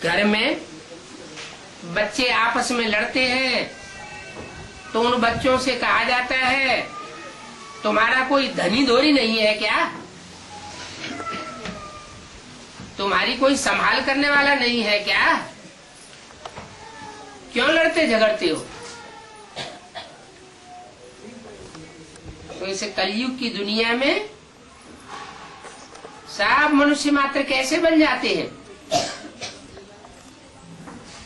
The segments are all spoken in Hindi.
घर में बच्चे आपस में लड़ते हैं तो उन बच्चों से कहा जाता है तुम्हारा कोई धनी धोरी नहीं है क्या? तुम्हारी कोई संभाल करने वाला नहीं है क्या? क्यों लड़ते झगड़ते हो? तो इसे कलयुग की दुनिया में सब मनुष्य मात्र कैसे बन जाते हैं?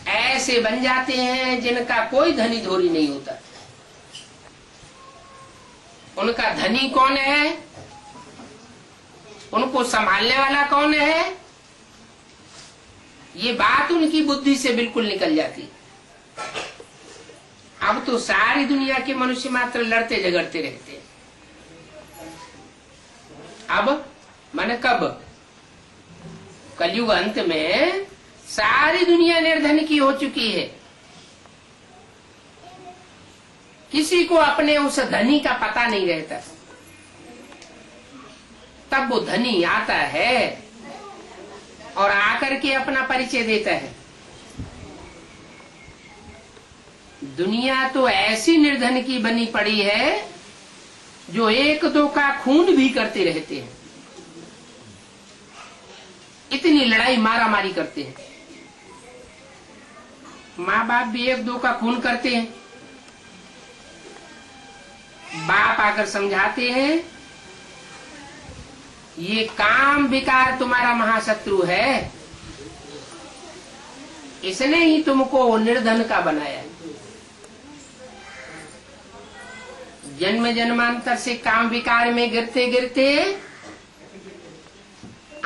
ऐसे बन जाते हैं जिनका कोई धनी धोरी नहीं होता। उनका धनी कौन है, उनको संभालने वाला कौन है, ये बात उनकी बुद्धि से बिल्कुल निकल जाती है। अब तो सारी दुनिया के मनुष्य मात्र लड़ते झगड़ते रहते हैं। अब माने कब? कलयुग अंत में सारी दुनिया निर्धन की हो चुकी है। किसी को अपने उस धनी का पता नहीं रहता। तब वो धनी आता है और आकर के अपना परिचय देता है। दुनिया तो ऐसी निर्धन की बनी पड़ी है जो एक दो का खून भी करते रहते हैं। इतनी लड़ाई मारा मारी करते हैं। माँ बाप भी एक दो का खून करते हैं। बाप आकर समझाते हैं ये काम विकार तुम्हारा महाशत्रु है, इसने ही तुमको निर्धन का बनाया। जन्म जन्मांतर से काम विकार में गिरते गिरते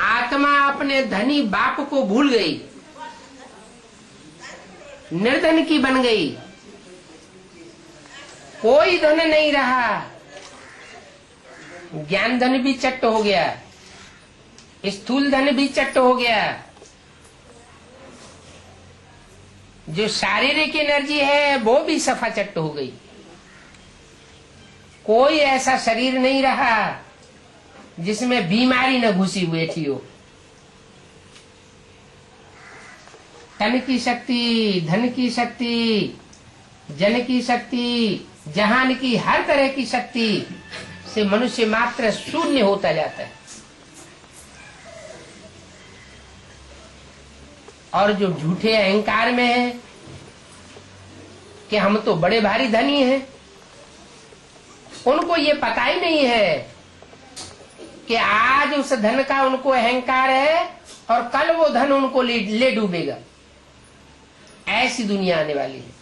आत्मा अपने धनी बाप को भूल गई, निर्धन की बन गई। कोई धन नहीं रहा। ज्ञान धन भी चट्ट हो गया, स्थूल धन भी चट्ट हो गया। जो शारीरिक एनर्जी है वो भी सफा चट्ट हो गई। कोई ऐसा शरीर नहीं रहा जिसमें बीमारी न घुसी बैठी हो। तन की शक्ति, धन की शक्ति, जन की शक्ति, जहान की हर तरह की शक्ति से मनुष्य मात्र शून्य होता जाता है। और जो झूठे अहंकार में है कि हम तो बड़े भारी धनी हैं, उनको ये पता ही नहीं है कि आज उस धन का उनको अहंकार है और कल वो धन उनको ले डूबेगा। ऐसी दुनिया आने वाली है।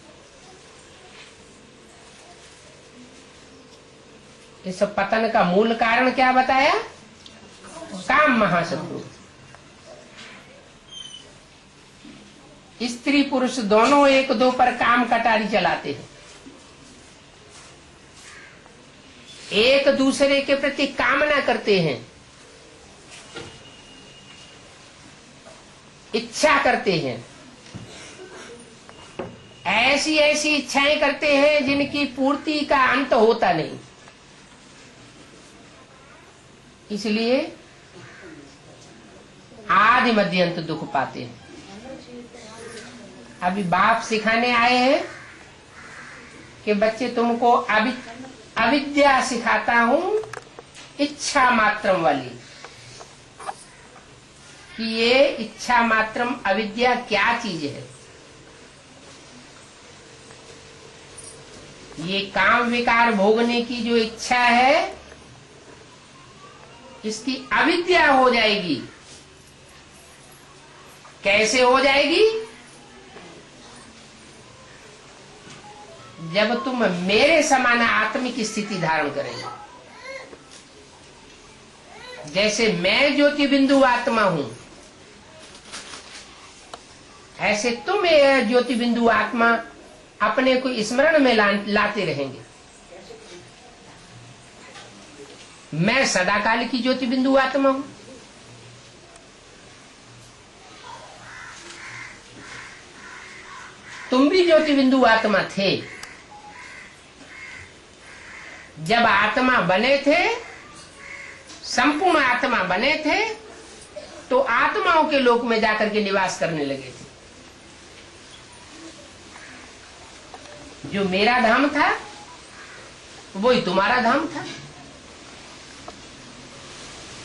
इस पतन का मूल कारण क्या बताया? काम महाशत्रु। स्त्री पुरुष दोनों एक दो पर काम कटारी चलाते हैं। एक दूसरे के प्रति कामना करते हैं, इच्छा करते हैं। ऐसी ऐसी इच्छाएं करते हैं जिनकी पूर्ति का अंत होता नहीं। इसलिए आदि मध्य अंत दुख पाते हैं। अभी बाप सिखाने आए हैं कि बच्चे तुमको अविद्या सिखाता हूं, इच्छा मात्रम वाली। कि ये इच्छा मात्रम अविद्या क्या चीज है? ये काम विकार भोगने की जो इच्छा है, इसकी अविद्या हो जाएगी। कैसे हो जाएगी? जब तुम मेरे समान आत्मिक स्थिति धारण करेंगे। जैसे मैं ज्योति बिंदु आत्मा हूं, ऐसे तुम ज्योति बिंदु आत्मा अपने को स्मरण में लाते रहेंगे। मैं सदाकाल की ज्योति बिंदु आत्मा हूं। तुम भी ज्योति बिंदु आत्मा थे। जब आत्मा बने थे, संपूर्ण आत्मा बने थे, तो आत्माओं के लोक में जाकर के निवास करने लगे थे। जो मेरा धाम था वही तुम्हारा धाम था।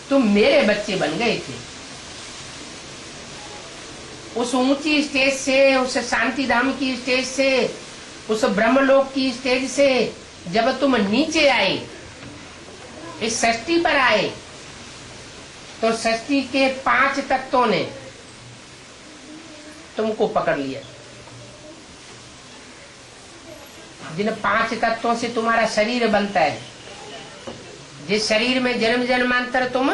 तुम मेरे बच्चे बन गए थे। उस ऊंची स्टेज से, उस शांति धाम की स्टेज से, उस ब्रह्मलोक की स्टेज से जब तुम नीचे आए, इस सृष्टि पर आए, तो सृष्टि के 5 तत्वों ने तुमको पकड़ लिया। जिन 5 तत्वों से तुम्हारा शरीर बनता है, जिस शरीर में जन्म जन्मांतर तुम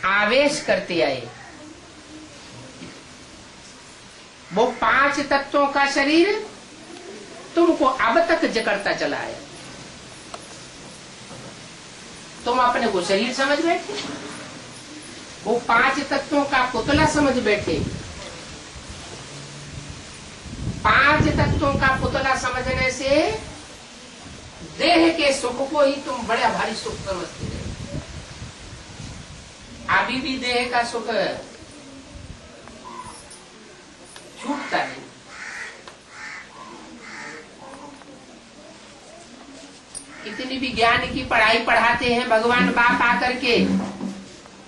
आवेश करते आए, वो 5 तत्वों का शरीर तुमको अब तक जकड़ता चला है। तुम अपने को शरीर समझ बैठे, वो 5 तत्वों का पुतला समझ बैठे। 5 तत्वों का पुतला समझने से देह के सुख को ही तुम बड़ा भारी सुख समझते रहे। अभी भी देह का सुख छूटता नहीं। कितनी भी ज्ञान की पढ़ाई पढ़ाते हैं भगवान बाप आकर के,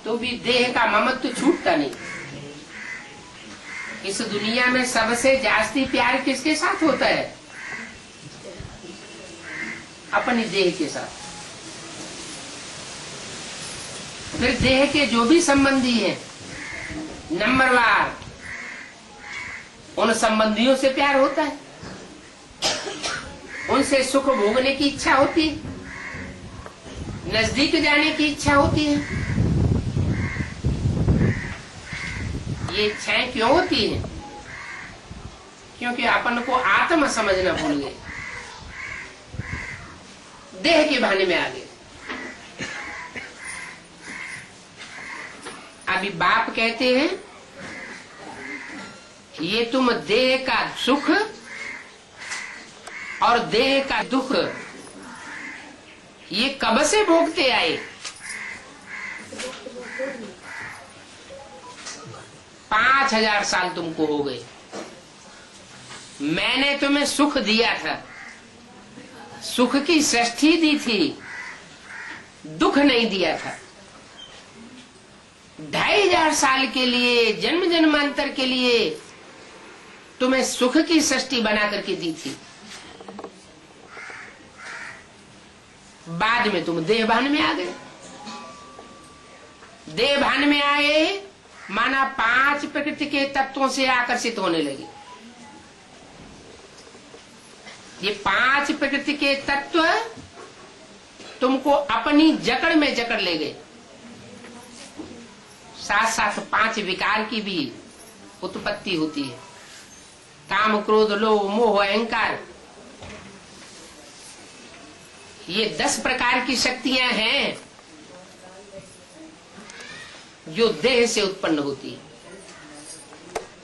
तो भी देह का ममत्व छूटता नहीं। इस दुनिया में सबसे जास्ती प्यार किसके साथ होता है? अपनी देह के साथ। फिर देह के जो भी संबंधी हैं, नंबरवार, उन संबंधियों से प्यार होता है, उनसे सुख भोगने की इच्छा होती है, नजदीक जाने की इच्छा होती है। ये इच्छाएं क्यों होती हैं? क्योंकि अपन को आत्म समझना भूल गए, देह के बहाने में आ गए। अभी बाप कहते हैं ये तुम देह का सुख और देह का दुख ये कब से भोगते आए? 5000 साल तुमको हो गए। मैंने तुम्हें सुख दिया था, सुख की सृष्टि दी थी, दुख नहीं दिया था। 2500 साल के लिए, जन्म जन्मांतर के लिए तुम्हें सुख की सृष्टि बना करके दी थी। बाद में तुम देह भान में आ गए। देह भान में आए माना 5 प्रकृति के तत्वों से आकर्षित होने लगे। ये 5 प्रकृति के तत्व तुमको अपनी जकड़ में जकड़ ले गए। साथ साथ 5 विकार की भी उत्पत्ति होती है। काम, क्रोध, लोभ, मोह, अहंकार, ये 10 प्रकार की शक्तियां हैं जो देह से उत्पन्न होती है।